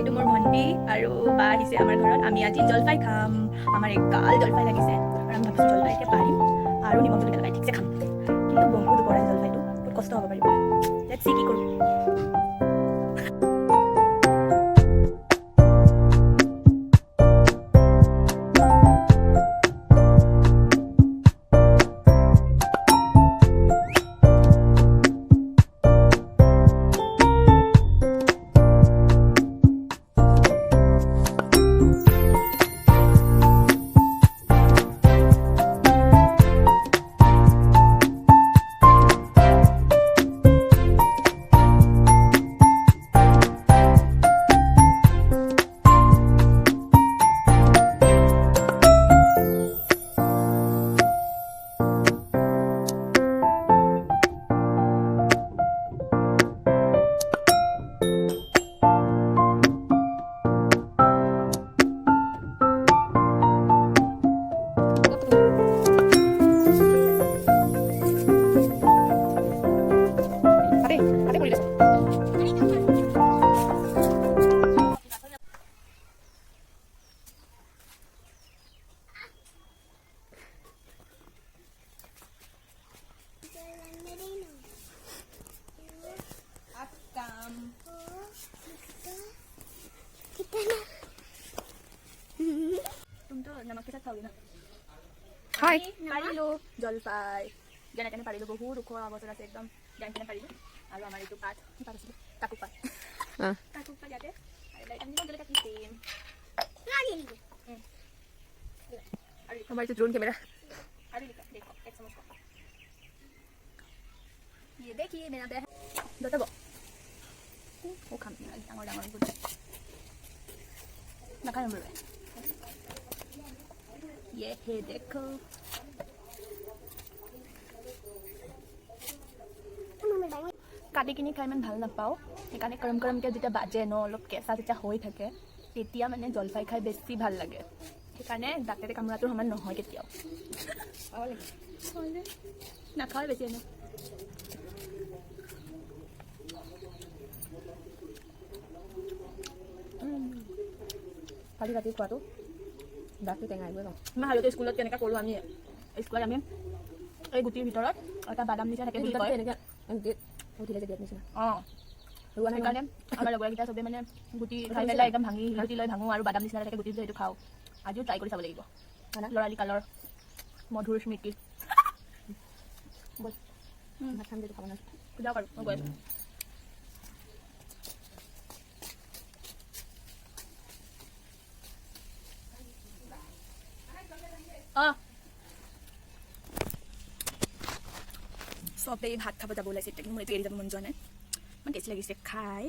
এইটো মোৰ ভণ্টি আৰু বা আহিছে আমাৰ ঘৰত। আমি আজি জলফাই খাম। আমাৰ এগাল জলফাই লাগিছে আৰু আমি ভাবিছোঁ জলফাইকে পাৰিম আৰু নিমখ জলকীয়া লগাই ঠিকছে খাম। কিন্তু বহুত ওপৰ আছে জলফাইটো, বহুত কষ্ট হ'ব পাৰিব। লেটছ চি কি কৰোঁ। तुम तो नमक के साथ खाओगे ना। हाय পাৰিলো জলফাই যেনে তেনে পাৰিলো। বহুত ওখ অৱস্থাত আছে একদম যেনে তেনে পাৰিলো। আৰু আমাৰ এইটো পাত আছিলে কাকু পাত ইয়াতে নিমখ জলকীয়া কি দিম हमारी तो ड्रोन कैमरा अरे देखो एक चम्मच का ये देखिए मेरा बहन बताबो वो खाम डांगर डांगर गुड ना खाने बोले ये है देखो কাটি কিনি খাই ইমান ভাল নাপাওঁ। সেইকাৰণে গৰম গৰমকৈ যেতিয়া বাজে ন অলপ কেঁচা চেঁচা হৈ থাকে তেতিয়া মানে জলফাই খাই বেছি ভাল লাগে। সেইকাৰণে দাঁতেৰে কামোৰাটোৰ সমান নহয় কেতিয়াও। নাখাওঁ বেছি এনে কাটি কাটি খোৱাটো দাঁতটো টেঙাই গৈ মই হালতে স্কুলত কেনেকৈ কৰোঁ। আমি স্কুলত আমি এই গুটিৰ ভিতৰত এটা বাদাম নিচিনা থাকে বুলি কয় এনেকৈ উঠিলে যে দিয়াত নিচিনা অঁ সেইকাৰণে আমাৰ লগৰকেইটা চবে মানে গুটি খাই পেলাই একদম ভাঙি গুটি লৈ ভাঙোঁ আৰু বাদাম নিচিনা থাকে গুটি সেইটো খাওঁ। আজিও ট্ৰাই কৰি চাব লাগিব। ল'ৰালি কালৰ মধুৰ স্মৃতি। ভাত খাম যিটো খাব না পূজা কৰোঁ মই গৈ আছোঁ। অঁ চবেই ভাত খাব যাব ওলাইছে এতিয়া কিন্তু মোৰ এইটো এৰি যাব মন যোৱা নাই। ইমান টেষ্টি লাগিছে খাই।